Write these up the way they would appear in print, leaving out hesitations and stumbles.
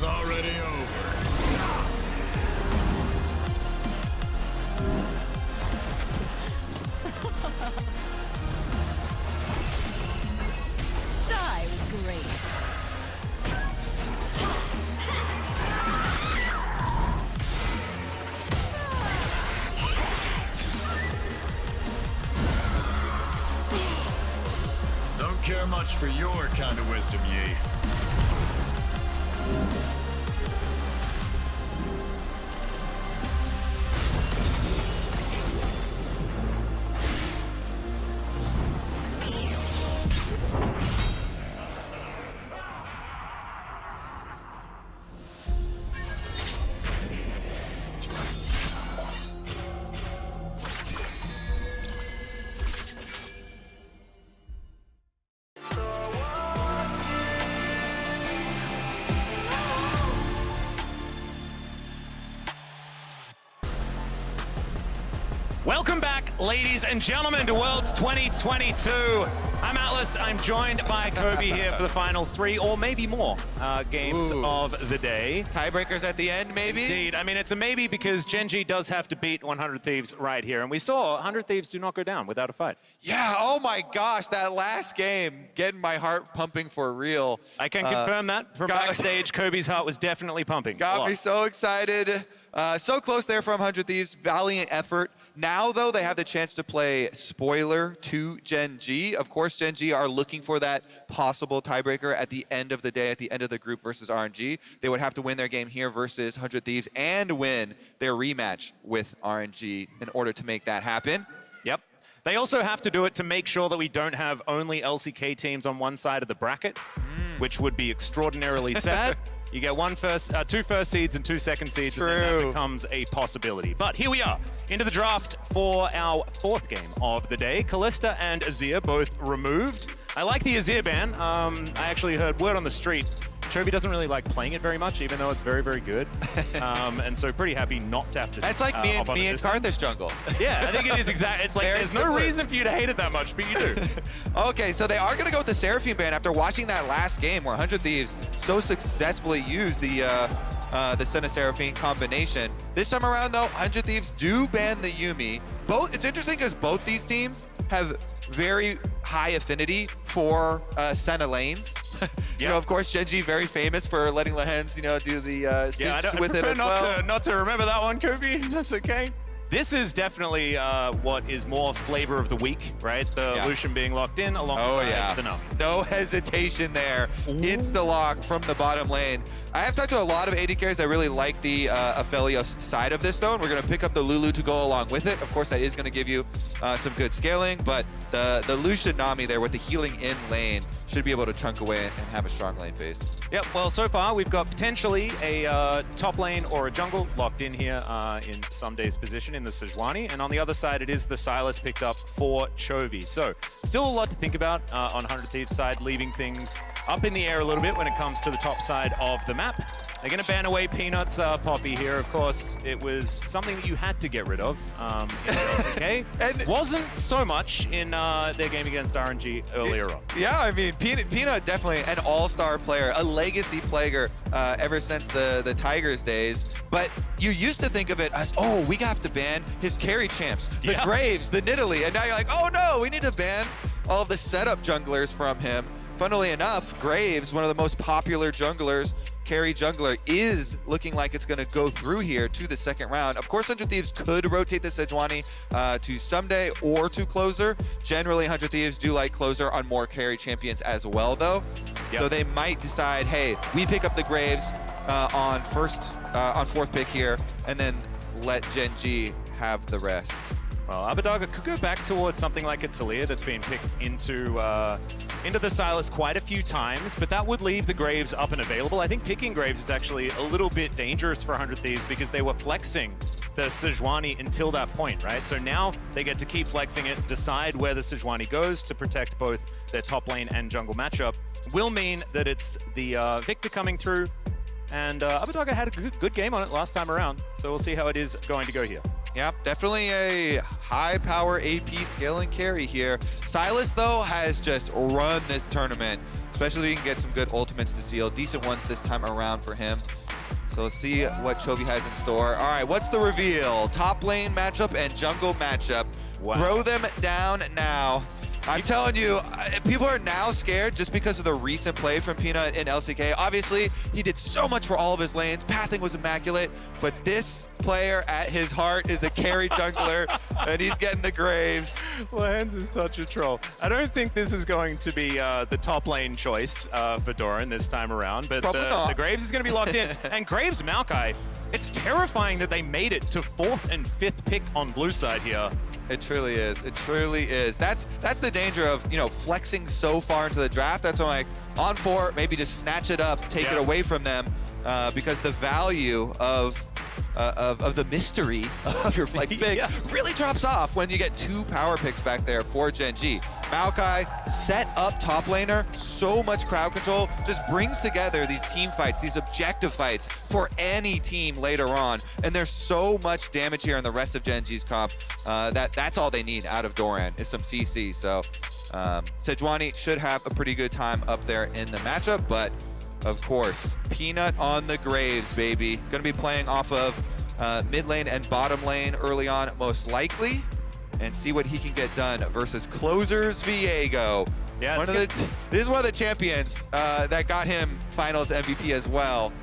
is already over. Die with grace. Don't care much for your kind of wisdom, Yi. Welcome back, ladies and gentlemen, to Worlds 2022. I'm Atlas. I'm joined by Chovy here for the final 3 or maybe more games of the day. Tiebreakers at the end, maybe? Indeed. I mean, it's a maybe because Gen.G does have to beat 100 Thieves right here. And we saw 100 Thieves do not go down without a fight. Yeah, oh my gosh, that last game, getting my heart pumping for real. I can confirm that from backstage. Kobe's heart was definitely pumping. Got me so excited. So close there from 100 Thieves, valiant effort. Now, though, they have the chance to play spoiler to Gen.G. Of course, Gen.G are looking for that possible tiebreaker at the end of the day, at the end of the group versus RNG. They would have to win their game here versus 100 Thieves and win their rematch with RNG in order to make that happen. Yep. They also have to do it to make sure that we don't have only LCK teams on one side of the bracket, which would be extraordinarily sad. You get 2 first seeds and 2 second seeds, and then that becomes a possibility. But here we are, into the draft for our 4th game of the day. Kalista and Azir both removed. I like the Azir ban. I actually heard word on the street. Chovy doesn't really like playing it very much, even though it's very, very good. And so pretty happy not to have to. That's like me and Karthus jungle. Yeah, I think it is exactly. It's like there's no reason for you to hate it that much, but you do. Okay, so they are going to go with the Seraphine ban after watching that last game where 100 Thieves so successfully used the Senna Seraphine combination. This time around, though, 100 Thieves do ban the Yuumi. It's interesting because both these teams have very high affinity for Senna lanes. You know, of course, Gen.G very famous for letting Lehends, do the with it as well. Not to remember that one, Chovy. That's okay. This is definitely what is more flavor of the week, right? The Lucien being locked in alongside the Nami. No hesitation there. Insta-lock from the bottom lane. I have talked to a lot of AD carries that really like the Aphelios side of this, though, and we're going to pick up the Lulu to go along with it. Of course, that is going to give you some good scaling, but the Lucien Nami there with the healing in lane should be able to chunk away and have a strong lane phase. Yep, well, so far we've got potentially a top lane or a jungle locked in here in Ssumday's position in the Sejuani, and on the other side it is the Sylas picked up for Chovy. So still a lot to think about on 100 Thieves' side, leaving things up in the air a little bit when it comes to the top side of the map. They're going to ban away Peanuts Poppy here. Of course, it was something that you had to get rid of in the LCK. And wasn't so much in their game against RNG earlier on. Yeah, I mean, Peanut definitely an all-star player, a legacy player ever since the Tigers days. But you used to think of it as, oh, we have to ban his carry champs, the Graves, the Nidalee. And now you're like, oh no, we need to ban all of the setup junglers from him. Funnily enough, Graves, one of the most popular junglers, carry jungler, is looking like it's going to go through here to the 2nd round. Of course, 100 Thieves could rotate the Sejuani to Ssumday or to closer. Generally, 100 Thieves do like closer on more carry champions as well, though. So they might decide, hey, we pick up the Graves on 4th pick here, and then let Gen.G have the rest. Well, Abbedagge could go back towards something like a Talia that's been picked into the Sylas quite a few times, but that would leave the Graves up and available. I think picking Graves is actually a little bit dangerous for 100 Thieves because they were flexing the Sejuani until that point, right? So now they get to keep flexing it, decide where the Sejuani goes to protect both their top lane and jungle matchup. Will mean that it's the Viktor coming through, and Abbedagge had a good game on it last time around, so we'll see how it is going to go here. Yep, definitely a high-power AP scaling carry here. Sylas, though, has just run this tournament. especially if you can get some good ultimates to seal. Decent ones this time around for him. So let's see what Chovy has in store. All right, what's the reveal? Top lane matchup and jungle matchup. Wow. Throw them down now. I'm telling you, people are now scared just because of the recent play from Peanut in LCK. Obviously, he did so much for all of his lanes. Pathing was immaculate, but this player at his heart is a carry jungler, and he's getting the graves. Lehends is such a troll. I don't think this is going to be the top lane choice for Doran this time around, but the Graves is going to be locked in. And Graves Maokai, it's terrifying that they made it to 4th and 5th pick on blue side here. It truly is. It truly is. That's the danger of, you know, flexing so far into the draft. That's why I'm like, on 4, maybe just snatch it up, take it away from them, because the value of the mystery of your flex pick really drops off when you get 2 power picks back there for Gen.G. Maokai, set up top laner, so much crowd control, just brings together these team fights, these objective fights for any team later on. And there's so much damage here in the rest of Gen.G's comp that's all they need out of Doran is some CC. So Sejuani should have a pretty good time up there in the matchup, but of course, Peanut on the Graves, baby. Gonna be playing off of mid lane and bottom lane early on, most likely, and see what he can get done versus Closer's Viego. Yeah, this is one of the champions that got him finals MVP as well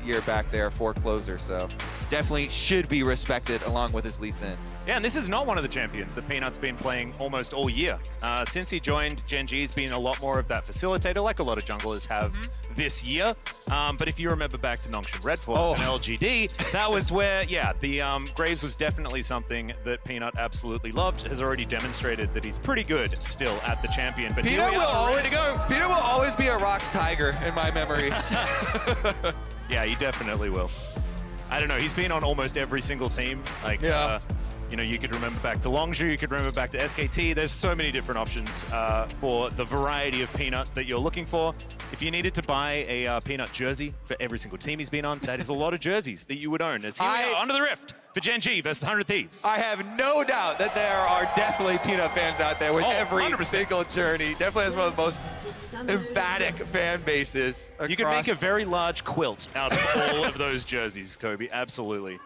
year back there for Closer, so definitely should be respected along with his Lee Sin. Yeah, and this is not one of the champions that Peanut's been playing almost all year. Since he joined, Gen.G's been a lot more of that facilitator, like a lot of junglers have this year. But if you remember back to Nongshim Red Force and LGD, that was where, the Graves was definitely something that Peanut absolutely loved, has already demonstrated that he's pretty good still at the champion. But Peanut here we are, ready to go. Peanut will always be a Rocks Tiger in my memory. Yeah, he definitely will. I don't know, he's been on almost every single team. Like, you know, you could remember back to Longzhu, you could remember back to SKT. There's so many different options for the variety of Peanut that you're looking for. If you needed to buy a Peanut jersey for every single team he's been on, that is a lot of jerseys that you would own. As here we are, Under the Rift for Gen.G versus 100 Thieves. I have no doubt that there are definitely Peanut fans out there with every 100%. single journey. Definitely has one of the most emphatic fan bases across. You could make a very large quilt out of all of those jerseys, Kobe, absolutely.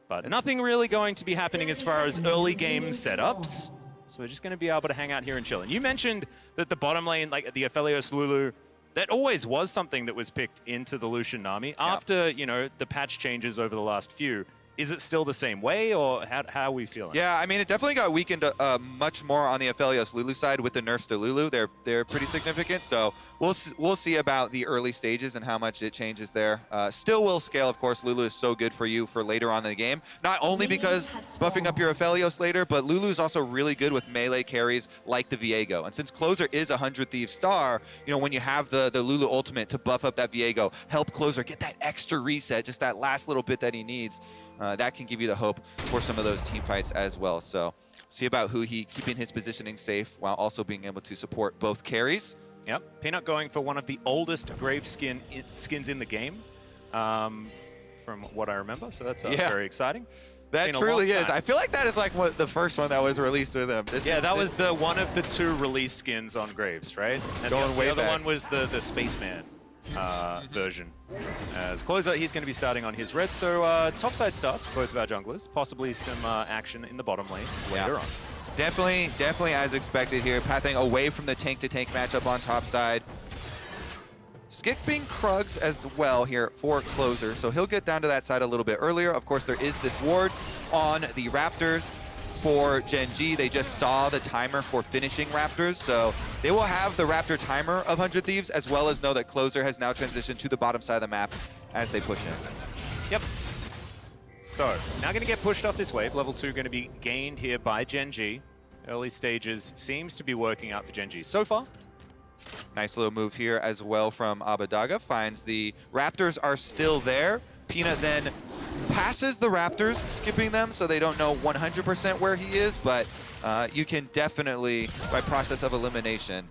But nothing really going to be happening as far as early game setups. So we're just going to be able to hang out here and chill. And you mentioned that the bottom lane, like the Aphelios Lulu, that always was something that was picked into the Lucien Nami. After, you know, the patch changes over the last few, is it still the same way, or how are we feeling? Yeah, I mean, it definitely got weakened much more on the Aphelios Lulu side with the nerfs to Lulu. They're pretty significant, so we'll see about the early stages and how much it changes there. Still will scale, of course. Lulu is so good for you for later on in the game. Not only because buffing up your Aphelios later, but Lulu is also really good with melee carries like the Viego. And since Closer is a 100 Thieves star, you know, when you have the Lulu ultimate to buff up that Viego, help Closer get that extra reset, just that last little bit that he needs. That can give you the hope for some of those team fights as well. So see about huhi keeping his positioning safe while also being able to support both carries. Yep, Peanut going for one of the oldest Grave skins in the game, from what I remember. So that's very exciting. That truly is. I feel like that is like the first one that was released with him. That was the one of the 2 release skins on Graves, right? And the other one was the Spaceman version. As Closer, he's going to be starting on his red. So topside starts for both of our junglers. Possibly some action in the bottom lane later on. Definitely as expected here. Pathing away from the tank-to-tank matchup on top side. Skipping Krugs as well here for Closer, so he'll get down to that side a little bit earlier. Of course, there is this ward on the Raptors for Gen.G. They just saw the timer for finishing Raptors, so they will have the Raptor timer of 100 Thieves, as well as know that Closer has now transitioned to the bottom side of the map as they push in. Yep. So, now going to get pushed off this wave. Level 2 going to be gained here by Gen.G. Early stages seems to be working out for Gen.G so far. Nice little move here as well from Abbedagge. Finds the Raptors are still there. Peanut then passes the Raptors, skipping them so they don't know 100% where he is, but you can definitely, by process of elimination,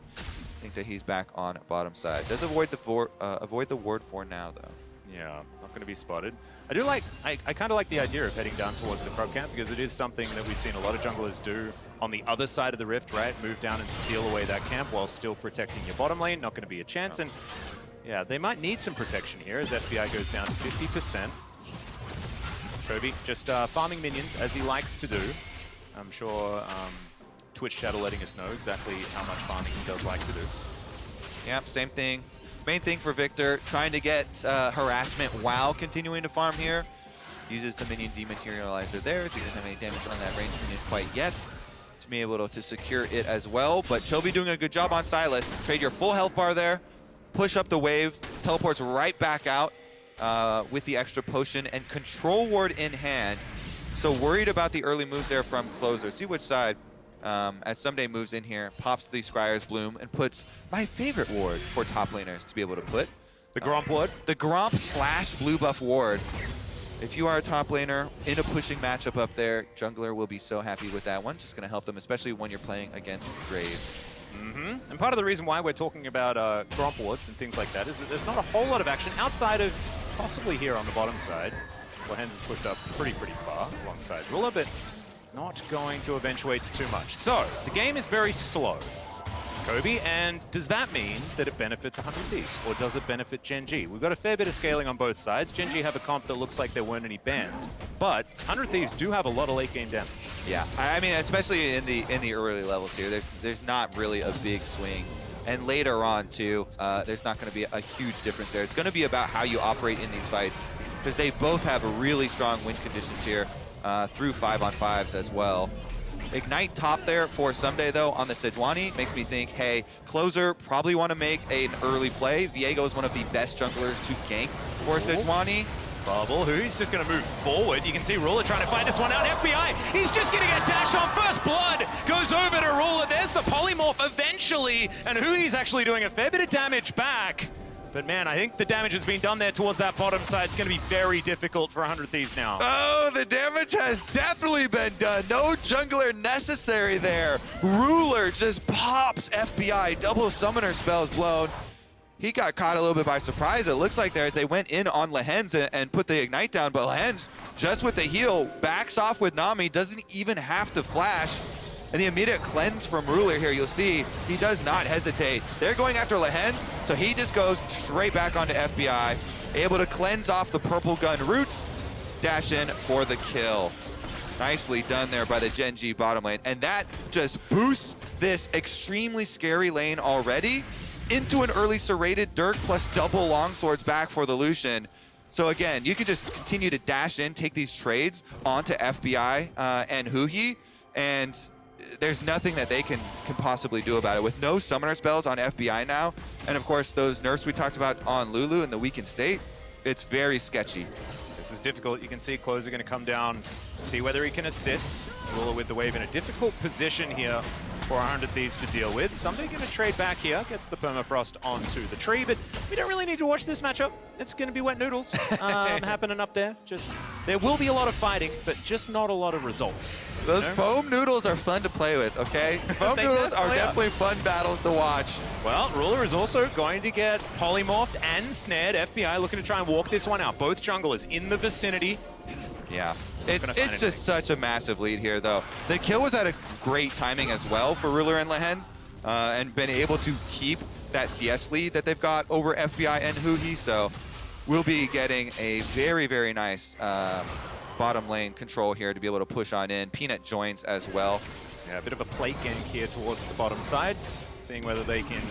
think that he's back on bottom side. Does avoid the ward for now, though. Yeah, not going to be spotted. I do like, I kind of like the idea of heading down towards the Krug camp because it is something that we've seen a lot of junglers do on the other side of the rift, right? Move down and steal away that camp while still protecting your bottom lane. Not going to be a chance. And yeah, they might need some protection here as FBI goes down to 50%. Chovy just farming minions as he likes to do. I'm sure Twitch chat are letting us know exactly how much farming he does like to do. Yep, same thing. Main thing for Viktor, trying to get harassment while continuing to farm here. Uses the minion dematerializer there, so he doesn't have any damage on that range minion quite yet to be able to secure it as well. But Chovy doing a good job on Sylas. Trade your full health bar there, push up the wave, teleports right back out with the extra potion and control ward in hand. So worried about the early moves there from Closer. See which side. As Ssumday moves in here, pops the Scryer's Bloom, and puts my favorite ward for top laners to be able to put. The Gromp ward? The Gromp / blue buff ward. If you are a top laner in a pushing matchup up there, jungler will be so happy with that one. Just going to help them, especially when you're playing against Graves. And part of the reason why we're talking about Gromp wards and things like that is that there's not a whole lot of action outside of possibly here on the bottom side. Lehends is pushed up pretty far alongside Ruler, but not going to eventuate to too much. So, the game is very slow, Chovy, and does that mean that it benefits 100 Thieves, or does it benefit Gen.G? We've got a fair bit of scaling on both sides. Gen.G have a comp that looks like there weren't any bans, but 100 Thieves do have a lot of late game damage. Yeah, I mean, especially in the early levels here, there's not really a big swing. And later on, too, there's not going to be a huge difference there. It's going to be about how you operate in these fights, because they both have really strong win conditions here through 5-on-5s as well. Ignite top there for Ssumday, though, on the Sejuani. Makes me think, hey, Closer probably want to make an early play. Viego is one of the best junglers to gank for Sejuani. Bubble, who's just going to move forward. You can see Ruler trying to find this one out. FBI, he's just going to get dashed on. First blood goes over to Ruler. There's the polymorph eventually, and huhi's actually doing a fair bit of damage back. But man, I think the damage has been done there towards that bottom side. It's going to be very difficult for 100 Thieves now. Oh, the damage has definitely been done. No jungler necessary there. Ruler just pops FBI. Double summoner spells blown. He got caught a little bit by surprise, it looks like there, as they went in on Lehends and put the Ignite down. But Lehends, just with the heal, backs off with Nami, doesn't even have to flash. And the immediate cleanse from Ruler here, you'll see, he does not hesitate. They're going after Lehends, so he just goes straight back onto FBI, able to cleanse off the purple gun roots, dash in for the kill. Nicely done there by the Gen.G bottom lane. And that just boosts this extremely scary lane already into an early serrated Dirk plus double longswords back for the Lucien. So again, you can just continue to dash in, take these trades onto FBI and huhi, and there's nothing that they can possibly do about it. With no summoner spells on FBI now, and of course those nerfs we talked about on Lulu in the weakened state, it's very sketchy. This is difficult. You can see Closer going to come down, see whether he can assist. Ruler with the wave in a difficult position here for 100 Thieves to deal with. Ssumday going to trade back here, gets the permafrost onto the tree, but we don't really need to watch this matchup. It's going to be wet noodles happening up there. Just there will be a lot of fighting, but just not a lot of results. Those foam noodles are fun to play with, okay? Foam noodles are definitely fun battles to watch. Well, Ruler is also going to get polymorphed and snared. FBI looking to try and walk this one out. Both junglers in the vicinity. Yeah, it's just such a massive lead here, though. The kill was at a great timing as well for Ruler and Lehends, and been able to keep that CS lead that they've got over FBI and huhi, so we'll be getting a very nice bottom lane control here to be able to push on in. Peanut joins as well. Yeah, a bit of a plate gank here towards the bottom side, seeing whether they can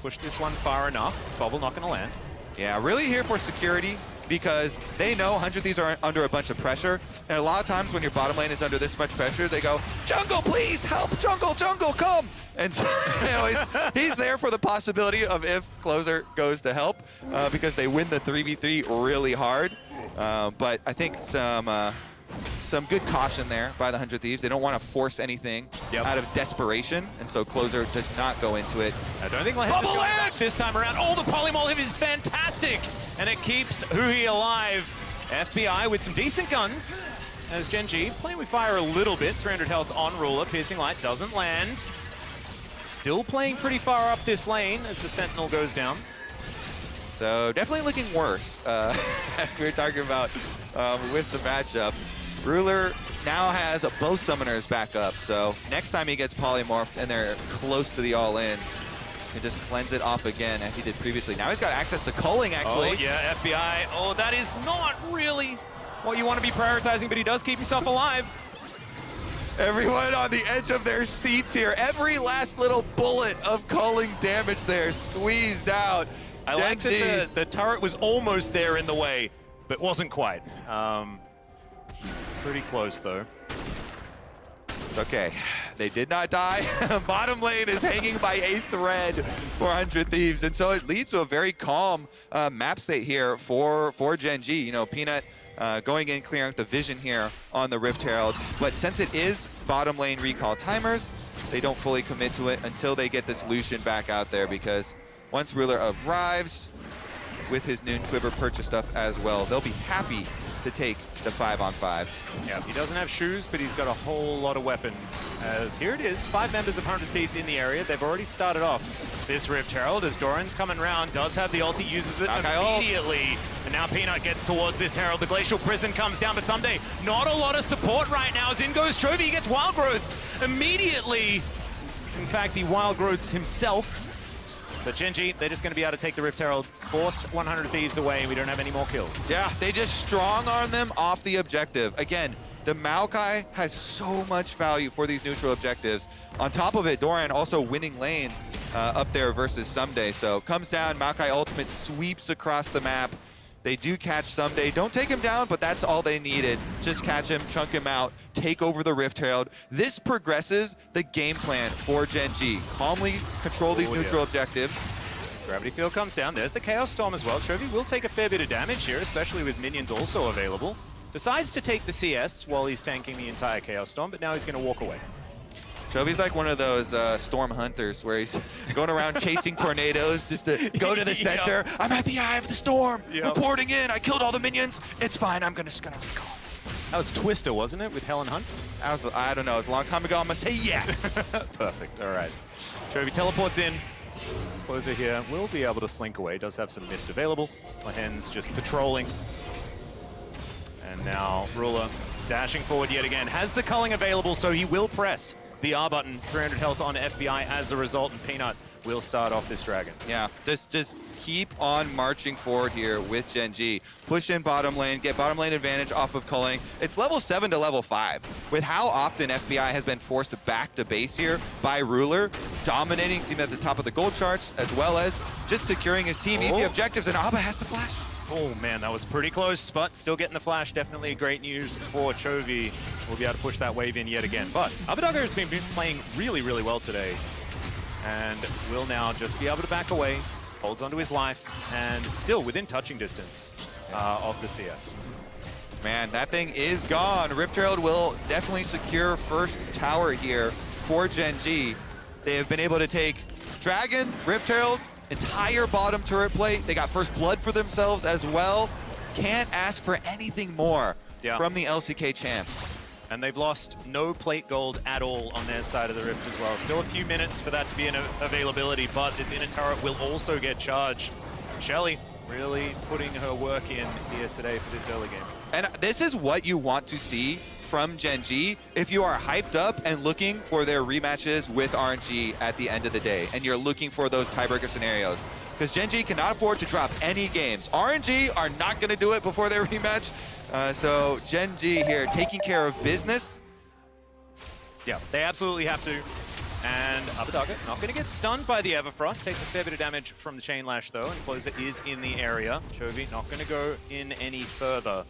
push this one far enough. Bubble not going to land. Yeah, really here for security, because they know 100 Thieves are under a bunch of pressure, and a lot of times when your bottom lane is under this much pressure, they go, jungle, please, help, jungle, come! And so, you know, he's there for the possibility of if Closer goes to help, because they win the 3v3 really hard. But I think some good caution there by the 100 Thieves. They don't want to force anything out of desperation, and so Closer does not go into it. I don't think Lehends is going back this time around. Oh, the polymorph is fantastic, and it keeps huhi alive. FBI with some decent guns, as Gen.G playing with fire a little bit. 300 health on Ruler. Piercing Light doesn't land. Still playing pretty far up this lane as the Sentinel goes down. So definitely looking worse, as we were talking about with the matchup. Ruler now has both summoners back up, so next time he gets polymorphed and they're close to the all-ins, he can just cleanse it off again as he did previously. Now he's got access to culling, actually. Oh, yeah, FBI. Oh, that is not really what you want to be prioritizing, but he does keep himself alive. Everyone on the edge of their seats here. Every last little bullet of culling damage there squeezed out. I like that the turret was almost there in the way, but wasn't quite. Pretty close, though. It's okay. They did not die. Bottom lane is hanging by a thread for 100 Thieves, and so it leads to a very calm map state here for Gen.G. You know, Peanut going in, clearing out the vision here on the Rift Herald, but since it is bottom lane recall timers, they don't fully commit to it until they get this Lucien back out there, because once Ruler arrives with his Noon Quiver purchase stuff as well, they'll be happy to take the 5-on-5. Yeah, he doesn't have shoes, but he's got a whole lot of weapons. As here it is, 5 members of 100 Thieves in the area. They've already started off this Rift Herald as Doran's coming around, does have the ulti, uses it immediately. And now Peanut gets towards this Herald. The Glacial Prison comes down, but Ssumday, not a lot of support right now. As in goes Chovy, he gets Wild Growth immediately. In fact, he Wild Growths himself. But Gen.G, they're just going to be able to take the Rift Herald, force 100 Thieves away, and we don't have any more kills. Yeah, they just strong arm them off the objective. Again, the Maokai has so much value for these neutral objectives. On top of it, Doran also winning lane up there versus Ssumday. So comes down, Maokai ultimate sweeps across the map. They do catch Ssumday. Don't take him down, but that's all they needed. Just catch him, chunk him out, take over the Rift Herald. This progresses the game plan for Gen.G. Calmly control these neutral objectives. Gravity Field comes down. There's the Chaos Storm as well. Chovy will take a fair bit of damage here, especially with minions also available. Decides to take the CS while he's tanking the entire Chaos Storm, but now he's going to walk away. Chovy's like one of those storm hunters where he's going around chasing tornadoes just to go to the center. Yep. I'm at the eye of the storm, reporting in. I killed all the minions. It's fine. I'm just going to recall. That was Twister, wasn't it, with Helen Hunt? I don't know. It was a long time ago. I'm going to say yes. Perfect. All right. Chovy teleports in. Closer here will be able to slink away. Does have some mist available. Lehends just patrolling. And now Ruler dashing forward yet again. Has the culling available, so he will press the R button. 300 health on FBI as a result, and Peanut will start off this dragon. Yeah, just keep on marching forward here with Gen.G. Push in bottom lane, get bottom lane advantage off of culling. It's level 7 to level 5. With how often FBI has been forced back to base here by Ruler, dominating team at the top of the gold charts, as well as just securing his team easy objectives, and Abba has the flash. Oh man, that was pretty close, but still getting the flash. Definitely great news for Chovy. We'll be able to push that wave in yet again. But Abbedagge has been playing really, really well today, and will now just be able to back away, holds onto his life, and still within touching distance of the CS. Man, that thing is gone. Rift Herald will definitely secure first tower here for Gen.G. They have been able to take Dragon, Rift Herald, entire bottom turret plate. They got first blood for themselves as well. Can't ask for anything more from the LCK champs. And they've lost no plate gold at all on their side of the Rift as well. Still a few minutes for that to be an availability, but this inner turret will also get charged. Shelly really putting her work in here today for this early game. And this is what you want to see from Gen.G if you are hyped up and looking for their rematches with RNG at the end of the day, and you're looking for those tiebreaker scenarios. Because Gen.G cannot afford to drop any games. RNG are not going to do it before their rematch. So Gen.G here taking care of business. Yeah, they absolutely have to. And Abbedagge not going to get stunned by the Everfrost. Takes a fair bit of damage from the Chain Lash though, and Closer is in the area. Chovy not going to go in any further.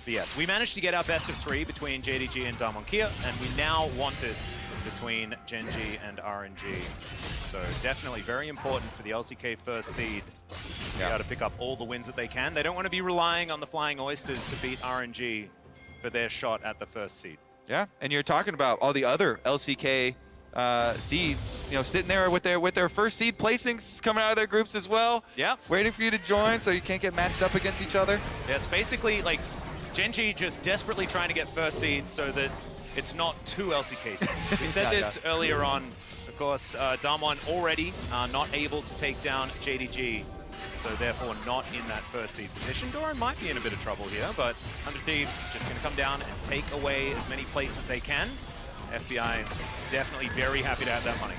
But yes, we managed to get our best of 3 between JDG and Damonkia, and we now want it between Gen.G and RNG. So definitely very important for the LCK first seed to be able to pick up all the wins that they can. They don't want to be relying on the Flying Oysters to beat RNG for their shot at the first seed. Yeah, and you're talking about all the other LCK seeds, you know, sitting there with their first seed placings coming out of their groups as well. Yeah. Waiting for you to join so you can't get matched up against each other. Yeah, it's basically like Gen.G just desperately trying to get first seed so that it's not 2 LCK seeds. We said this earlier on. Of course, Damwon already not able to take down JDG. so therefore not in that first seed position. Doran might be in a bit of trouble here, but 100 Thieves just going to come down and take away as many plates as they can. FBI definitely very happy to have that money.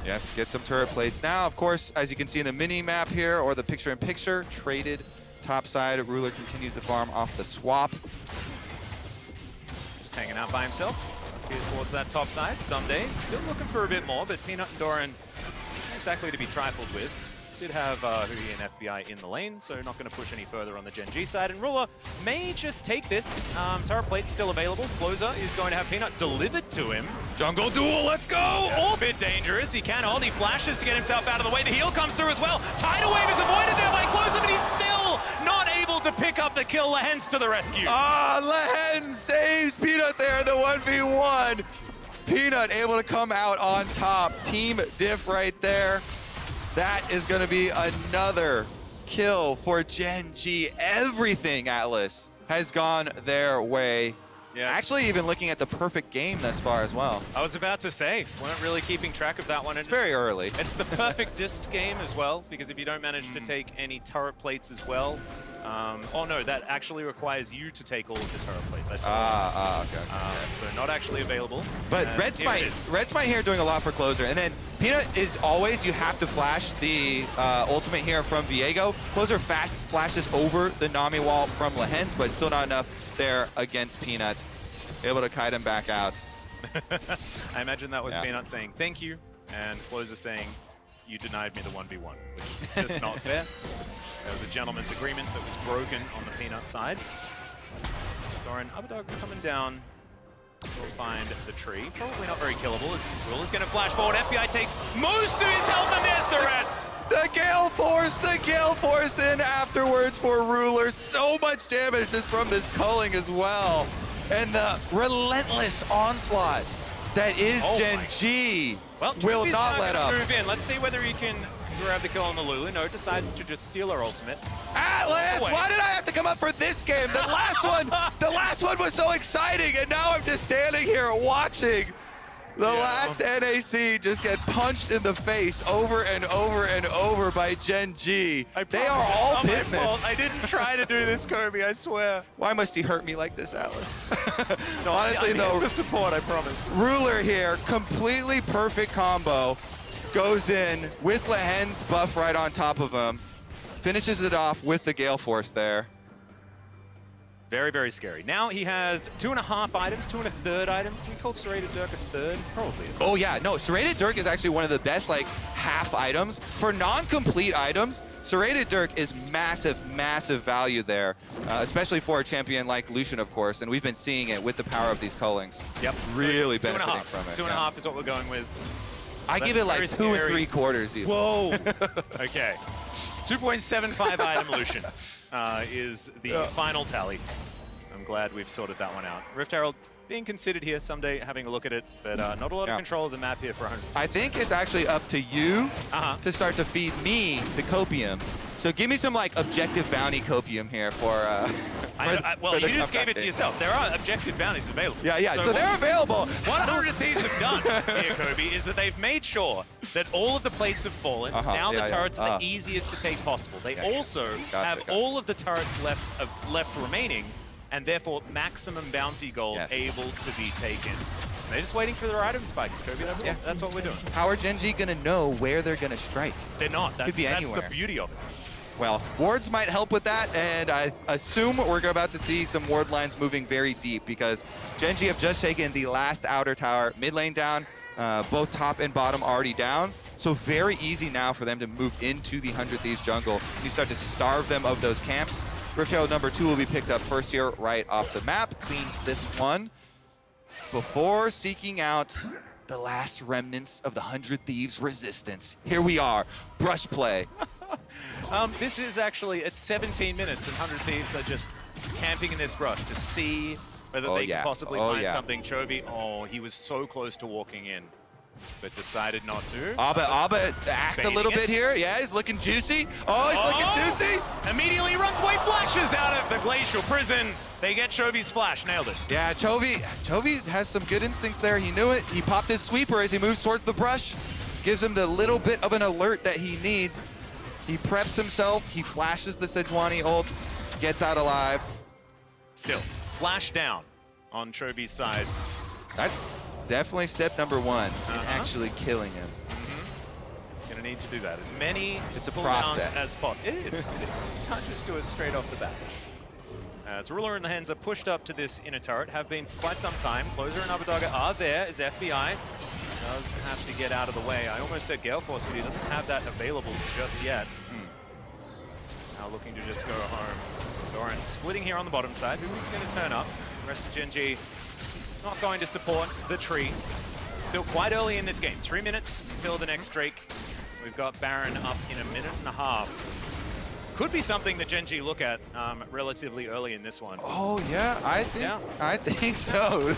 Yes, get some turret plates. Now, of course, as you can see in the mini-map here, or the picture-in-picture, traded topside. Ruler continues to farm off the swap. Just hanging out by himself here towards that top side. Ssumday still looking for a bit more, but Peanut and Doran not exactly to be trifled with. Did have huhi and FBI in the lane, so not going to push any further on the Gen.G side. And Ruler may just take this. Turret plate's still available. Closer is going to have Peanut delivered to him. Jungle duel, let's go! Yeah, a bit dangerous. He can hold. He flashes to get himself out of the way. The heal comes through as well. Tidal Wave is avoided there by Closer, but he's still not able to pick up the kill. Lehends to the rescue. Lehends saves Peanut there in the 1v1. Peanut able to come out on top. Team diff right there. That is going to be another kill for Gen.G. Everything, Atlas, has gone their way. Yeah, actually even looking at the perfect game thus far as well. I was about to say, weren't really keeping track of that one. It's very early. It's the perfect dist game as well, because if you don't manage to take any turret plates as well, oh no, that actually requires you to take all of the turret plates. Okay. So not actually available. But Red Smite here doing a lot for Closer. And then Peanut is always, you have to flash the ultimate here from Viego. Closer fast flashes over the Nami wall from Lehends, but still not enough there against Peanut. Able to kite him back out. I imagine that was Peanut saying thank you, and Closer saying, you denied me the 1v1, which is just not fair. There was a gentleman's agreement that was broken on the Peanut side. Doran, Abbedagge coming down. We'll find the tree. Probably not very killable, as Ruler's going to flash forward. FBI takes most of his health, and there's the rest! The Gale Force in afterwards for Ruler. So much damage just from this culling as well. And the relentless onslaught that is Gen.G will not let up. Move in. Let's see whether he can grab the kill on the Lulu. No, decides to just steal her ultimate. Atlas, why did I have to come up for this game? The last one was so exciting, and now I'm just standing here watching the last NAC just get punched in the face over and over and over by Gen.G. They are all business. I didn't try to do this, Kobe, I swear. Why must he hurt me like this, Atlas? No, honestly, though, the support, I promise. Ruler here, completely perfect combo. Goes in with Lehends buff right on top of him. Finishes it off with the Gale Force there. Very, very scary. Now he has 2.5 items, 2 1/3 items. Do we call Serrated Dirk a third? Probably. Oh yeah, no, Serrated Dirk is actually one of the best like half items. For non-complete items, Serrated Dirk is massive, massive value there, especially for a champion like Lucien, of course, and we've been seeing it with the power of these cullings. Yep. Really so benefiting from it. 2.5 is what we're going with. I give it like 2 3/4 even. Whoa. Okay. 2.75 item Lucien is the final tally. I'm glad we've sorted that one out. Rift Herald being considered here someday, having a look at it, but not a lot of control of the map here for 100. I think it's actually up to you to start to feed me the copium. So give me some like objective bounty copium here for. Well, you just gave it to yourself. There are objective bounties available. Yeah. So they're available. What 100 Thieves have done here, Kobe, is that they've made sure that all of the plates have fallen. Now the turrets are the easiest to take possible. They also have all of the turrets left remaining, and therefore maximum bounty gold able to be taken. They're just waiting for their item spikes, Kobe. That's what we're doing. How are Gen.G gonna know where they're gonna strike? They're not. That's the beauty of it. Well, wards might help with that, and I assume we're about to see some ward lines moving very deep because Gen.G have just taken the last outer tower, mid lane down, both top and bottom already down. So very easy now for them to move into the 100 Thieves jungle. You start to starve them of those camps. Rift Herald number 2 will be picked up first here right off the map. Clean this one before seeking out the last remnants of the 100 Thieves resistance. Here we are, brush play. This is actually, it's 17 minutes and 100 Thieves are just camping in this brush to see whether they can possibly find something. Chovy, he was so close to walking in, but decided not to. Abba act a little bit here. Yeah, he's looking juicy. Oh, he's looking juicy. Immediately runs away, flashes out of the glacial prison. They get Chovy's flash, nailed it. Yeah, Chovy has some good instincts there. He knew it. He popped his sweeper as he moves towards the brush. Gives him the little bit of an alert that he needs. He preps himself, he flashes the Sejuani ult, gets out alive. Still, flash down on Chovy's side. That's definitely step number one in actually killing him. Gonna need to do that. As many It's a cooldowns prop as possible. It is. You can't just do it straight off the bat. As Ruler and Lehends are pushed up to this inner turret, have been for quite some time. Closer and Abbedagge are there as FBI does have to get out of the way. I almost said Gale Force, but he doesn't have that available just yet. Now looking to just go home. Doran splitting here on the bottom side. Who's going to turn up? The rest of Gen.G not going to support the tree. Still quite early in this game. 3 minutes until the next Drake. We've got Baron up in a minute and a half. Could be something that Gen.G look at relatively early in this one. Oh yeah, I think so.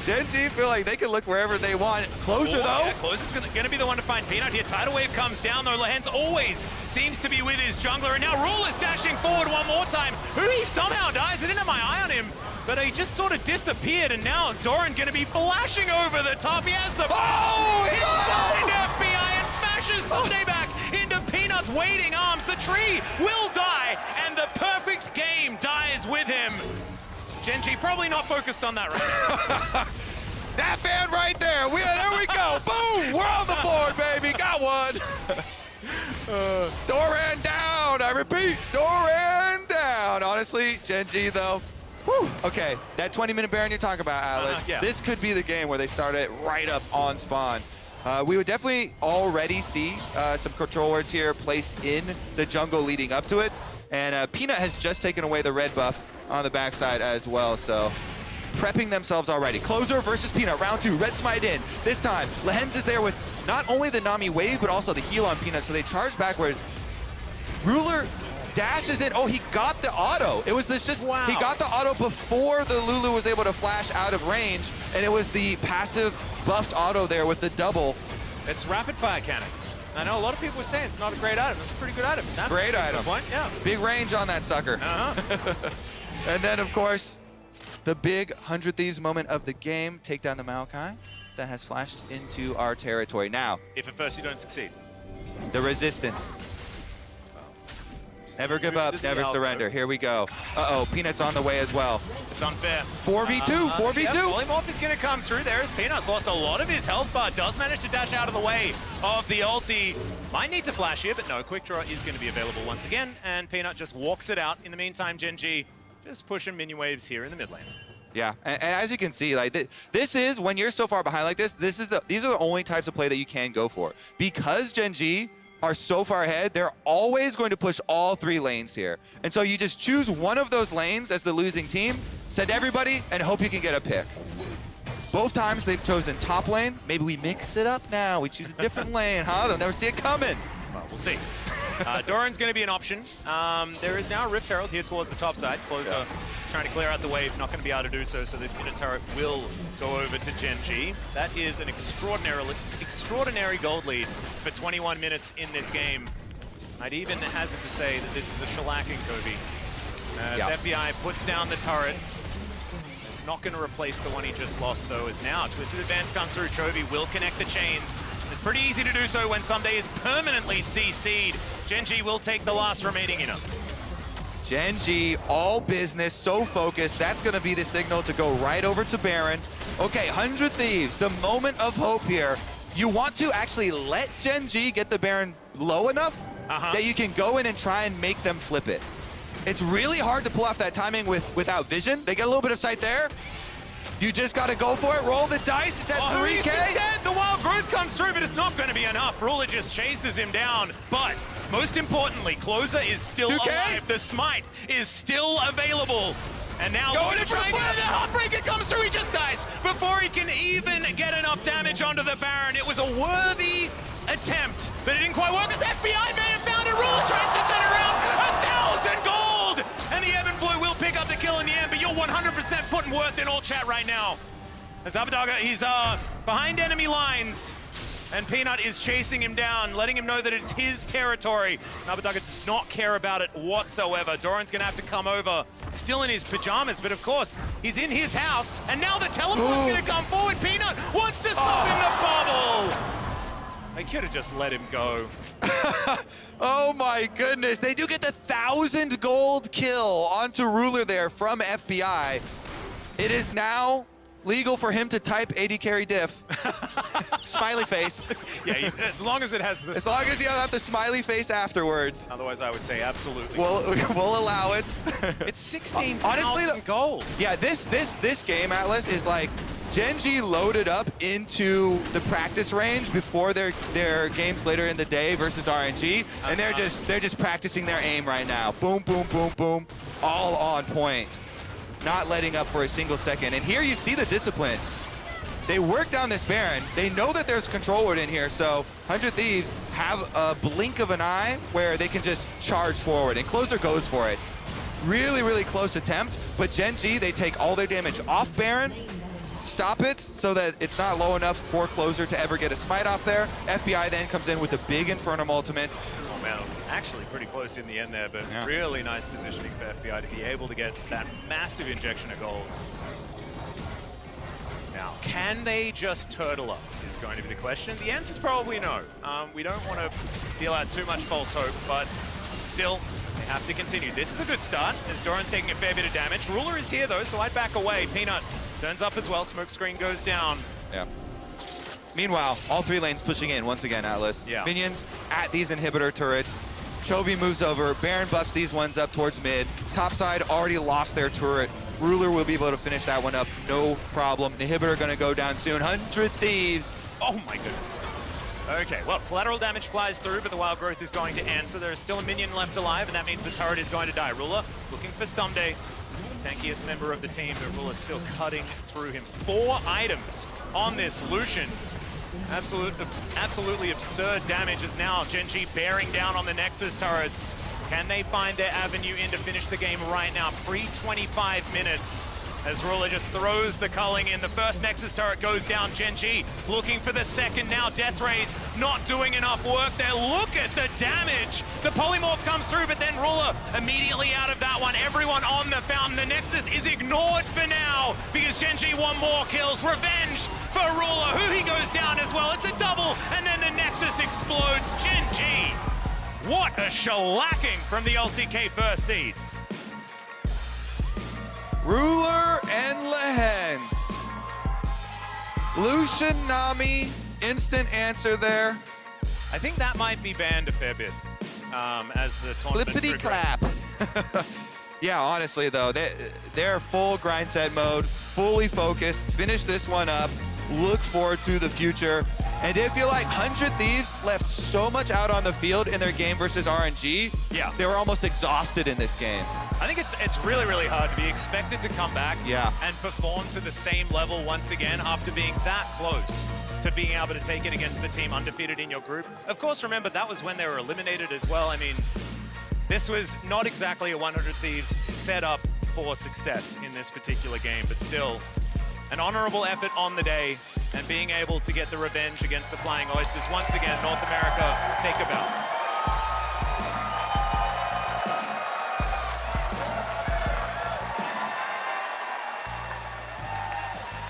Gen.G feel like they can look wherever they want. Closer though. Yeah, Closer's going to be the one to find Peanut here. Tidal Wave comes down though. Lehends always seems to be with his jungler. And now Ruler's dashing forward one more time. Huhi somehow dies. I didn't have my eye on him, but he just sort of disappeared. And now Doran going to be flashing over the top. He has the FBI and smashes Ssumday back into Peanut's waiting arms. The tree will die, and the perfect game dies with him. Gen.G probably not focused on that right now. That fan right there. There we go. Boom! We're on the board, baby. Got one. Doran down. I repeat, Doran down. Honestly, Gen.G though. Whew. Okay, that 20-minute Baron you're talking about, Alex. Yeah. This could be the game where they start it right up on spawn. We would definitely already see some control wards here placed in the jungle leading up to it. And Peanut has just taken away the red buff on the backside as well, so prepping themselves already. Closer versus Peanut, round 2, red smite in. This time, Lehends is there with not only the Nami wave, but also the heal on Peanut, so they charge backwards. Ruler dashes in. Oh, he got the auto. It was this just, wow. He got the auto before the Lulu was able to flash out of range, and it was the passive buffed auto there with the double. It's rapid fire cannon. I know a lot of people were saying it's not a great item. It's a pretty good item. Great item. Point. Yeah. Big range on that sucker. And then, of course, the big 100 Thieves moment of the game. Take down the Maokai that has flashed into our territory. Now, If at first you don't succeed. the resistance. Never give up, never surrender. Here we go. Uh-oh, Peanut's on the way as well. It's unfair. 4v2, 4v2. Yep, Polymorph is going to come through there as Peanut's lost a lot of his health bar. Does manage to dash out of the way of the ulti. Might need to flash here, but no, Quick Draw is going to be available once again, and Peanut just walks it out. In the meantime, Gen.G just pushing minion waves here in the mid lane. Yeah, and as you can see, like this is, when you're so far behind like this, these are the only types of play that you can go for. Because Gen.G are so far ahead, they're always going to push all 3 lanes here. And so you just choose one of those lanes as the losing team, send everybody, and hope you can get a pick. Both times they've chosen top lane. Maybe we mix it up now. We choose a different lane, huh? They'll never see it coming. Well, we'll see. Doran's going to be an option. There is now a Rift Herald here towards the top side. Closer is trying to clear out the wave, not going to be able to do so, so this inner turret will go over to Gen.G. That is an extraordinary gold lead for 21 minutes in this game. I'd even hazard to say that this is a shellacking, Chovy. As FBI puts down the turret. It's not going to replace the one he just lost, though, as now Twisted Advance comes through. Chovy will connect the chains. It's pretty easy to do so when Ssumday is permanently CC'd. Gen.G will take the last remaining inner. Gen.G, all business, so focused. That's going to be the signal to go right over to Baron. Okay, 100 Thieves, the moment of hope here. You want to actually let Gen.G get the Baron low enough that you can go in and try and make them flip it. It's really hard to pull off that timing without vision. They get a little bit of sight there. You just got to go for it. Roll the dice. It's at 3K. He's dead. The wild growth comes through, but it's not going to be enough. Ruler just chases him down. But most importantly, Closer is still 2K? alive. The smite is still available. And now Going in for the flip. the Heartbreaker comes through. He just dies before he can even get enough damage onto the Baron. It was a worthy attempt, but it didn't quite work as FBI may have found it. Ruler tries to turn around. 1,000 gold! And the Ebb and Flow will pick up the kill in the end, but you're 100% putting worth in all chat right now. As Abbedagge, he's behind enemy lines, and Peanut is chasing him down, letting him know that it's his territory. Abbedagge does not care about it whatsoever. Doran's gonna have to come over, still in his pajamas, but of course, he's in his house, and now the teleport's gonna come forward. Peanut wants to stop in the bubble. They could have just let him go. Oh my goodness, they do get the 1,000 gold kill onto Ruler there from FBI. It is now legal for him to type AD carry diff. Smiley face. Yeah, as long as it has the As long as you have the smiley face afterwards. Otherwise, I would say absolutely. We'll allow it. It's 16,000 gold. Yeah, this game, Atlas, is like Gen.G loaded up into the practice range before their games later in the day versus RNG, and they're just practicing their aim right now. Boom, boom, boom, boom, all on point. Not letting up for a single second. And here you see the discipline. They work down this Baron. They know that there's control word in here, so 100 Thieves have a blink of an eye where they can just charge forward, and Closer goes for it. Really, really close attempt, but Gen.G, they take all their damage off Baron, stop it so that it's not low enough for Closer to ever get a smite off there. FBI then comes in with a big Infernum ultimate. Oh man, it was actually pretty close in the end there, but really nice positioning for FBI to be able to get that massive injection of gold. Now, can they just turtle up is going to be the question. The answer is probably no. We don't want to deal out too much false hope, but still, they have to continue. This is a good start, as Doran's taking a fair bit of damage. Ruler is here though, so I'd back away. Peanut turns up as well, smoke screen goes down. Yeah. Meanwhile, all three lanes pushing in once again, Atlas. Yeah. Minions at these inhibitor turrets. Chovy moves over, Baron buffs these ones up towards mid. Topside already lost their turret. Ruler will be able to finish that one up, no problem. Inhibitor gonna go down soon. 100 Thieves. Oh my goodness. Okay, well, collateral damage flies through, but the Wild Growth is going to answer. There is still a minion left alive, and that means the turret is going to die. Ruler looking for Ssumday, tankiest member of the team, but Ruler still cutting through him. 4 items on this Lucien. Absolutely absurd damage is now Gen.G bearing down on the Nexus turrets. Can they find their avenue in to finish the game right now? Pre-25 minutes as Ruler just throws the culling in. The first Nexus turret goes down. Gen.G looking for the second now. Death Rays not doing enough work there. Look at the damage. The polymorph comes through, but then Ruler immediately out of that one. Everyone on the fountain. The Nexus is ignored for now because Gen.G won more kills. Revenge for Ruler. Huhi goes down as well. It's a double, and then the Nexus explodes. Gen.G. What a shellacking from the LCK first seeds. Ruler and Lehends. Lucien, Nami, instant answer there. I think that might be banned a fair bit as the tournament Flippity progresses. clap. Yeah, honestly though, they're full grind set mode, fully focused, finish this one up, look forward to the future. And I feel like 100 Thieves left so much out on the field in their game versus RNG. Yeah. They were almost exhausted in this game. I think it's really, really hard to be expected to come back and perform to the same level once again after being that close to being able to take it against the team undefeated in your group. Of course, remember, that was when they were eliminated as well. I mean, this was not exactly a 100 Thieves set up for success in this particular game, but still an honorable effort on the day and being able to get the revenge against the Flying Oysters. Once again, North America take a bow.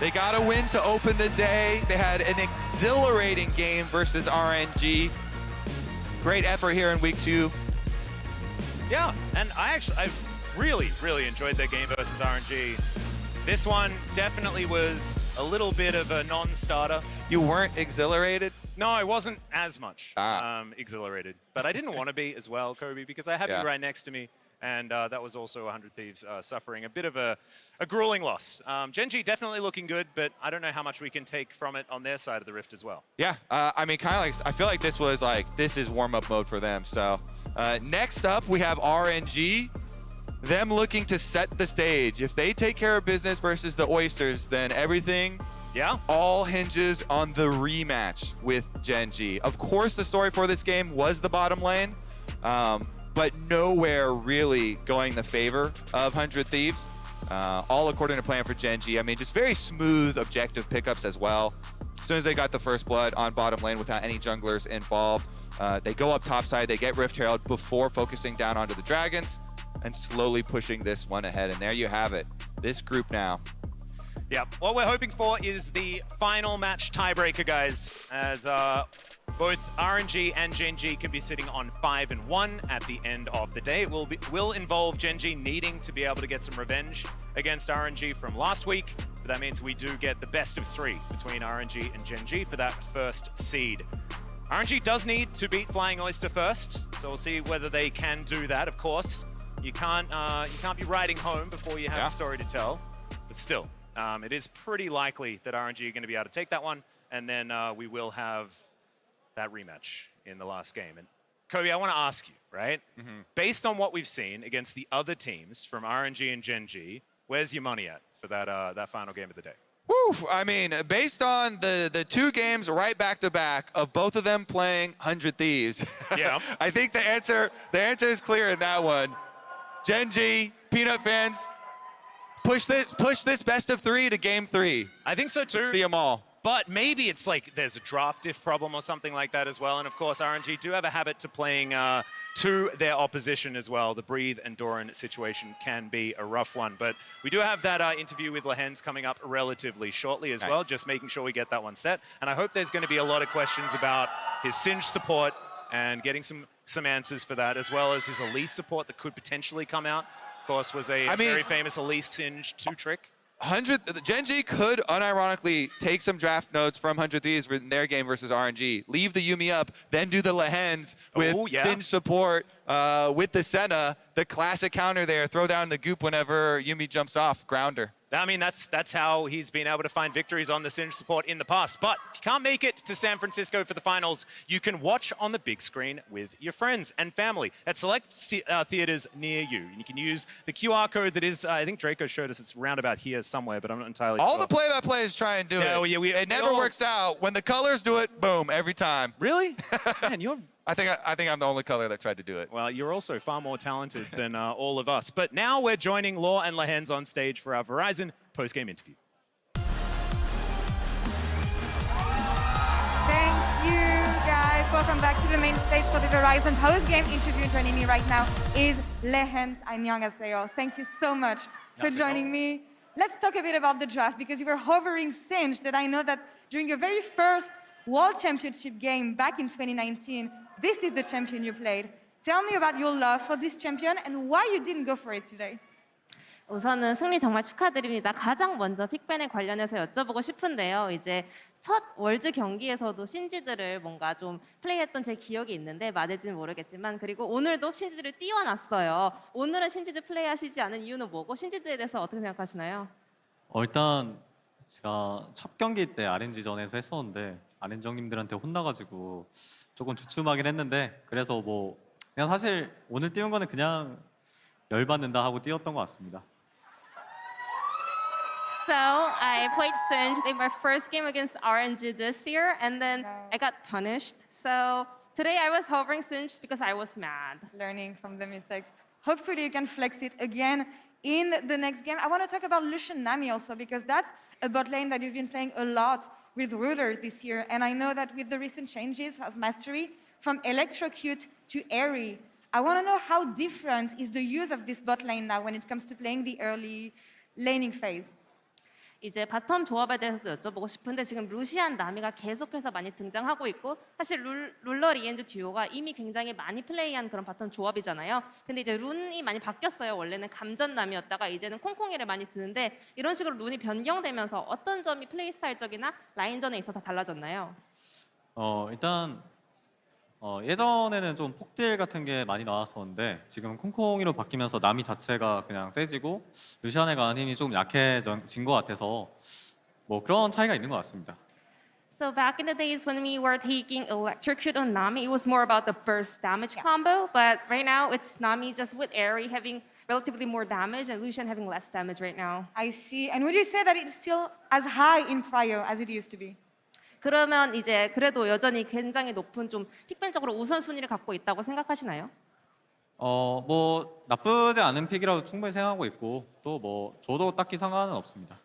They got a win to open the day. They had an exhilarating game versus RNG. Great effort here in week 2. Yeah, and I really, really enjoyed their game versus RNG. This one definitely was a little bit of a non-starter. You weren't exhilarated? No, I wasn't as much exhilarated. But I didn't want to be as well, Kobe, because I have you right next to me. And that was also 100 Thieves suffering a bit of a grueling loss. Gen.G definitely looking good, but I don't know how much we can take from it on their side of the rift as well. Yeah, I mean, kind of like, I feel like this was like, this is warm-up mode for them. So next up, we have RNG. Them looking to set the stage. If they take care of business versus the Oysters, then everything all hinges on the rematch with Gen.G. Of course, the story for this game was the bottom lane, but nowhere really going the favor of 100 Thieves. All according to plan for Gen.G. I mean, just very smooth objective pickups as well. As soon as they got the first blood on bottom lane without any junglers involved, they go up topside, they get Rift Herald before focusing down onto the Dragons and slowly pushing this one ahead. And there you have it, this group now. Yeah, what we're hoping for is the final match tiebreaker, guys, as Both RNG and Gen.G can be sitting on 5-1 at the end of the day. It will involve Gen.G needing to be able to get some revenge against RNG from last week, but that means we do get the best of 3 between RNG and Gen.G for that first seed. RNG does need to beat Flying Oyster first, so we'll see whether they can do that. Of course, you can't be riding home before you have a story to tell, but still, it is pretty likely that RNG are going to be able to take that one, and then we will have that rematch in the last game. And Chovy, I want to ask you, right? Based on what we've seen against the other teams from RNG and Gen.G, where's your money at for that final game of the day? Whew, I mean, based on the 2 games right back to back of both of them playing 100 Thieves, I think the answer is clear in that one. Gen.G, Peanut fans, push this best of 3 to game 3. I think so too. See them all. But maybe it's like there's a draft diff problem or something like that as well. And of course, RNG do have a habit to playing to their opposition as well. The Breathe and Doran situation can be a rough one. But we do have that interview with Lehends coming up relatively shortly as well, just making sure we get that one set. And I hope there's going to be a lot of questions about his Singed support and getting some answers for that, as well as his Elise support that could potentially come out. Of course, was a very famous Elise Singed 2-trick. Gen.G could unironically take some draft notes from 100 Thieves in their game versus RNG. Leave the Yuumi up, then do the Lehends with Singed support with the Senna, the classic counter there. Throw down the goop whenever Yuumi jumps off, grounder. I mean, that's how he's been able to find victories on the Singed support in the past. But if you can't make it to San Francisco for the finals, you can watch on the big screen with your friends and family at select theaters near you. You can use the QR code that is, I think Draco showed us, it's round about here somewhere, but I'm not entirely sure. All the play-by-plays try and do it. It never works out. When the colors do it, boom, every time. Really? Man, you're... I think I'm the only color that tried to do it. Well, you're also far more talented than all of us. But now we're joining Law and Lehends on stage for our Verizon post-game interview. Thank you, guys. Welcome back to the main stage for the Verizon post-game interview. Joining me right now is Lehends. 안녕하세요. Thank you so much for joining me. Let's talk a bit about the draft, because you were hovering Singed, that I know that during your very first World Championship game back in 2019, this is the champion you played. Tell me about your love for this champion and why you didn't go for it today. 우선은 승리 정말 축하드립니다. 가장 먼저 픽밴에 관련해서 여쭤보고 싶은데요. 이제 첫 월즈 경기에서도 신지들을 뭔가 좀 플레이했던 제 기억이 있는데 맞을지는 모르겠지만, 그리고 오늘도 신지들을 띄워놨어요. 오늘은 신지들 플레이하시지 않은 이유는 뭐고, 신지들에 대해서 어떻게 생각하시나요? 일단 제가 첫 경기 때 RNG전에서 했었는데 RNG 형님들한테 혼나가지고 조금 주춤하긴 했는데, 그래서 뭐 그냥 사실 오늘 띄운 거는 그냥 열받는다 하고 띄웠던 것 같습니다. So I played Singed in my first game against RNG this year, and then I got punished. So today I was hovering Singed because I was mad. Learning from the mistakes. Hopefully you can flex it again in the next game. I want to talk about Lucien Nami also, because that's a bot lane that you've been playing a lot with Ruler this year. And I know that with the recent changes of Mastery, from Electrocute to Airy, I want to know how different is the use of this bot lane now when it comes to playing the early laning phase. 이제 바텀 조합에 대해서 여쭤보고 싶은데, 지금 루시안, 나미가 계속해서 많이 등장하고 있고, 사실 룰러 리엔즈 듀오가 이미 굉장히 많이 플레이한 그런 바텀 조합이잖아요. 근데 이제 룬이 많이 바뀌었어요. 원래는 감전 나미였다가 이제는 콩콩이를 많이 드는데, 이런 식으로 룬이 변경되면서 어떤 점이 플레이 스타일적이나 라인전에 있어서 달라졌나요? 일단 예전에는 좀 폭딜 같은 게 많이 나왔었는데 지금 콩콩이로 바뀌면서 나미 자체가 그냥 세지고 루시안에 가는 힘이 좀 약해진 것 같아서 뭐 그런 차이가 있는 것 같습니다. So back in the days when we were taking Electrocute on Nami, it was more about the burst damage combo, but right now it's Nami just with Airy having relatively more damage and Lucien having less damage right now. I see. And would you say that it's still as high in prio as it used to be? 그러면 이제 그래도 여전히 굉장히 높은 좀 픽밴적으로 우선순위를 갖고 있다고 생각하시나요? 뭐 나쁘지 않은 픽이라고 충분히 생각하고 있고 또 뭐 저도 딱히 상관은 없습니다.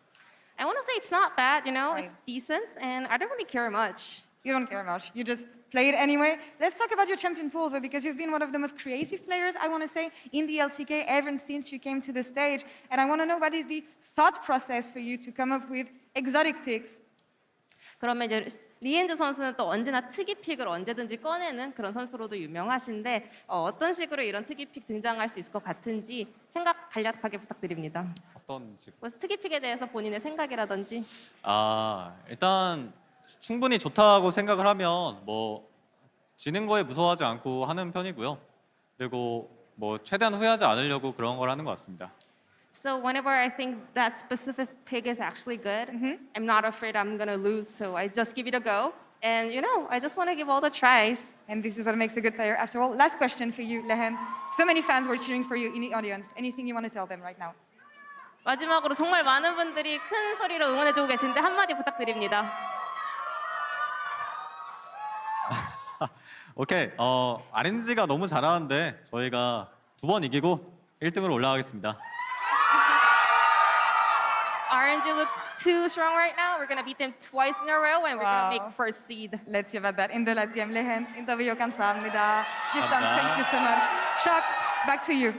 I want to say it's not bad, you know, it's decent, and I don't really care much. You don't care much. You just play it anyway. Let's talk about your champion pool, though, because you've been one of the most creative players, I want to say, in the LCK ever since you came to the stage. And I want to know, what is the thought process for you to come up with exotic picks? 그러면 이제 리엔즈 선수는 또 언제나 특이 픽을 언제든지 꺼내는 그런 선수로도 유명하신데 어떤 식으로 이런 특이 픽 등장할 수 있을 것 같은지 생각 간략하게 부탁드립니다. 어떤 식? 뭐 특이 픽에 대해서 본인의 생각이라든지. 일단 충분히 좋다고 생각을 하면 뭐 지는 거에 무서워하지 않고 하는 편이고요. 그리고 뭐 최대한 후회하지 않으려고 그런 걸 하는 것 같습니다. So whenever I think that specific pick is actually good, I'm not afraid I'm gonna lose, so I just give it a go. And you know, I just want to give all the tries. And this is what makes a good player. After all, last question for you, Lehends. So many fans were cheering for you in the audience. Anything you want to tell them right now? 마지막으로 정말 많은 분들이 큰 소리로 응원해주고 계신데 한마디 부탁드립니다. 오케이. RNG가 너무 잘하는데 저희가 2번 이기고 1등으로 올라가겠습니다. RNG looks too strong right now. We're gonna beat them twice in a row, and we're gonna make first seed. Let's see about that in the last game. Lehends, 인터뷰 감사합니다. Ji-san, thank you so much. Shox, back to you.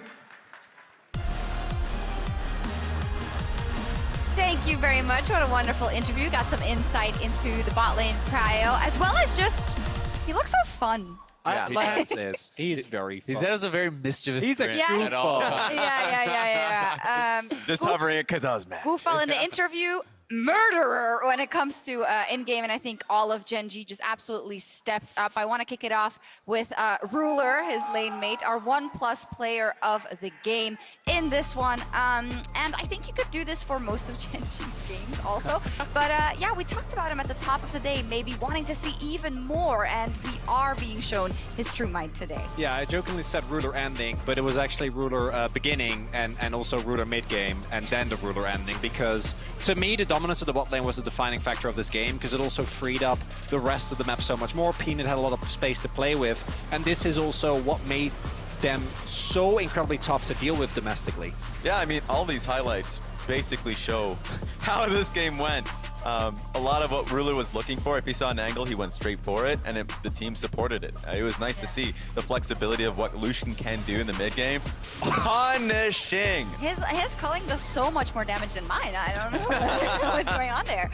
Thank you very much. What a wonderful interview. Got some insight into the bot lane cryo, as well as just, he looks so fun. Lehends is. He's very fun. He has a very mischievous He's a grin Yeah. at all times. Yeah. Just hovering it because I was mad. Goofball in the interview, murderer when it comes to in-game, and I think all of Gen.G just absolutely stepped up. I want to kick it off with Ruler, his lane mate, our 1+ player of the game in this one. And I think you could do this for most of Gen.G's games also. But yeah, we talked about him at the top of the day, maybe wanting to see even more, and we are being shown his true might today. Yeah, I jokingly said Ruler ending, but it was actually Ruler beginning and also Ruler mid-game and then the Ruler ending, because to me the dominance of the bot lane was the defining factor of this game, because it also freed up the rest of the map so much more. Peanut had a lot of space to play with, and this is also what made them so incredibly tough to deal with domestically. Yeah, I mean, all these highlights basically show how this game went. A lot of what Ruler was looking for, if he saw an angle, he went straight for it, and the team supported it. It was nice to see the flexibility of what Lucien can do in the mid game. Punishing! His culling does so much more damage than mine. I don't know what's going on there.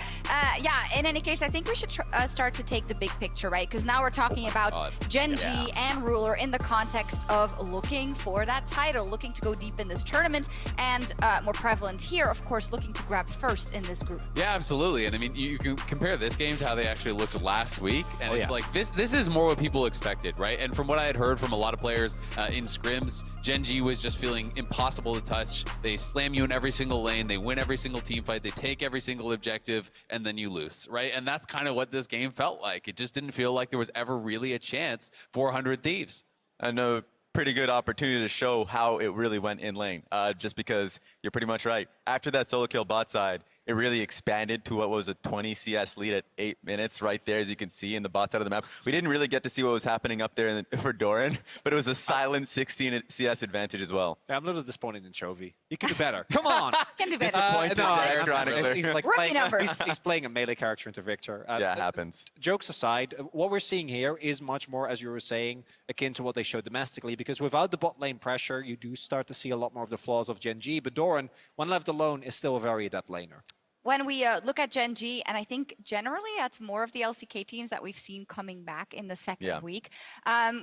Yeah, in any case, I think we should start to take the big picture, right? Because now we're talking about Gen.G and Ruler in the context of looking for that title, looking to go deep in this tournament, and more prevalent here, of course, looking to grab first in this group. Yeah, absolutely. And I mean, you can compare this game to how they actually looked last week, and it's like this is more what people expected, right? And from what I had heard from a lot of players in scrims, Gen.G was just feeling impossible to touch. They slam you in every single lane, they win every single team fight, they take every single objective, and then you lose, right? And that's kind of what this game felt like. It just didn't feel like there was ever really a chance for 100 Thieves. I know. Pretty good opportunity to show how it really went in lane, just because you're pretty much right. After that solo kill bot side, it really expanded to what was a 20 CS lead at 8 minutes right there, as you can see in the bot side of the map. We didn't really get to see what was happening up there for Doran, but it was a silent 16 CS advantage as well. Yeah, I'm a little disappointed in Chovy. You can do better. Come on. Can do better. He's like Rookie numbers. he's playing a melee character into Viktor. Yeah, it happens. Jokes aside, what we're seeing here is much more, as you were saying, akin to what they showed domestically, because without the bot lane pressure, you do start to see a lot more of the flaws of Gen.G, but Doran, when left alone, is still a very adept laner. When we look at Gen.G, and I think generally at more of the LCK teams that we've seen coming back in the second week,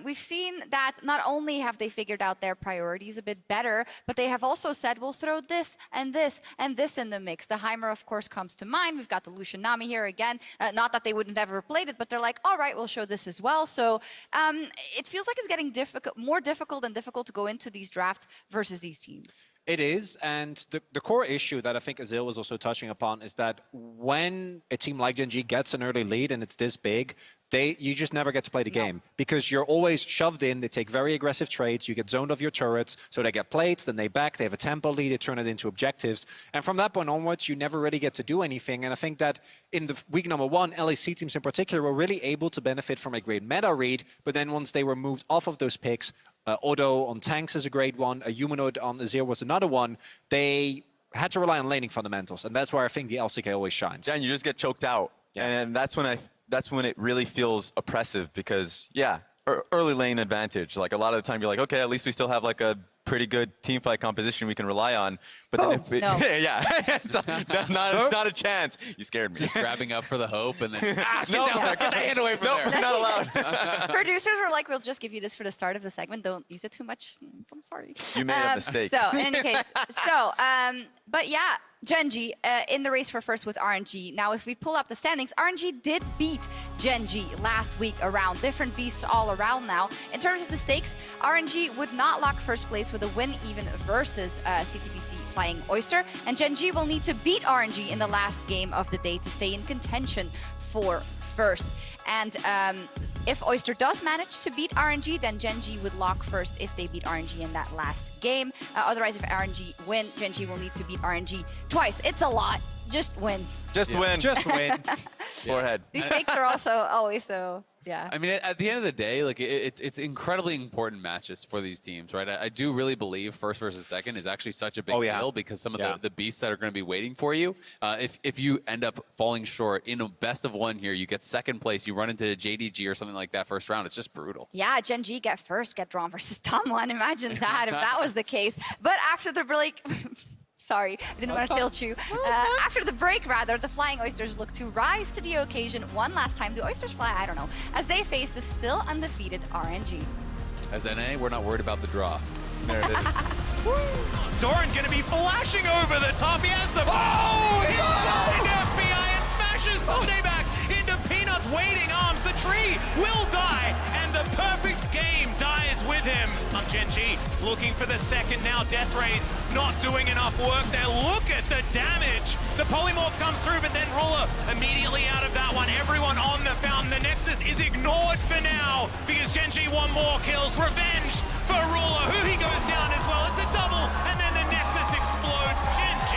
we've seen that not only have they figured out their priorities a bit better, but they have also said, we'll throw this and this and this in the mix. The Heimer, of course, comes to mind. We've got the Lucien Nami here again. Not that they wouldn't have ever played it, but they're like, all right, we'll show this as well. So it feels like it's getting more difficult and difficult to go into these drafts versus these teams. It is, and the core issue that I think Azil was also touching upon is that when a team like Gen.G gets an early lead and it's this big, you just never get to play the game, because you're always shoved in. They take very aggressive trades. You get zoned off your turrets, so they get plates, then they back. They have a tempo lead. They turn it into objectives, and from that point onwards, you never really get to do anything. And I think that in the week number 1, LEC teams in particular were really able to benefit from a great meta read. But then once they were moved off of those picks, Odo on tanks is a great one. A humanoid on Azir was another one. They had to rely on laning fundamentals, and that's where I think the LCK always shines. Yeah, and you just get choked out, and that's when it really feels oppressive, because early lane advantage. Like a lot of the time, you're like, okay, at least we still have like a pretty good team fight composition we can rely on. But then if it, no. yeah, not a chance. You scared me. Just grabbing up for the hope and then No, get down there, get the hand away from no, there. not allowed. Producers were like, we'll just give you this for the start of the segment. Don't use it too much. I'm sorry. You made a mistake. So, in any case, but yeah, Gen.G in the race for first with RNG. Now, if we pull up the standings, RNG did beat Gen.G last week around. Different beasts all around now. In terms of the stakes, RNG would not lock first place with a win even versus CTBC Flying Oyster. And Gen.G will need to beat RNG in the last game of the day to stay in contention for first. And if Oyster does manage to beat RNG, then Gen.G would lock first if they beat RNG in that last game. Otherwise, if RNG win, Gen.G will need to beat RNG twice. It's a lot. Just win. Just win. Just win. Forehead. These stakes are also always so, yeah. I mean, at the end of the day, like it's incredibly important matches for these teams, right? I do really believe first versus second is actually such a big deal because some of the beasts that are going to be waiting for you. If you end up falling short in a best of one here, you get second place, you run into JDG or something like that first round. It's just brutal. Yeah, Gen.G get first, get drawn versus Tomlin. Imagine that if that was the case. But after the break. Sorry, I didn't want to tilt you. After the break, rather, the Flying Oysters look to rise to the occasion one last time. Do Oysters fly? I don't know. As they face the still undefeated RNG. As NA, we're not worried about the draw. There it is. Doran going to be flashing over the top. He has the... Oh, he into FBI and smashes Ssumday back into Peanut's waiting arms. The tree will die, and the perfect game dies with him. On Gen.G looking for the second now. Death Rays not doing enough work there. Look at the damage. The polymorph comes through, but then Ruler immediately out of that one. Everyone on the fountain. The Nexus is ignored for now because Gen.G want more kills. Revenge for Ruler. Huhi goes down as well. It's a double, and then the Nexus explodes. Gen.G.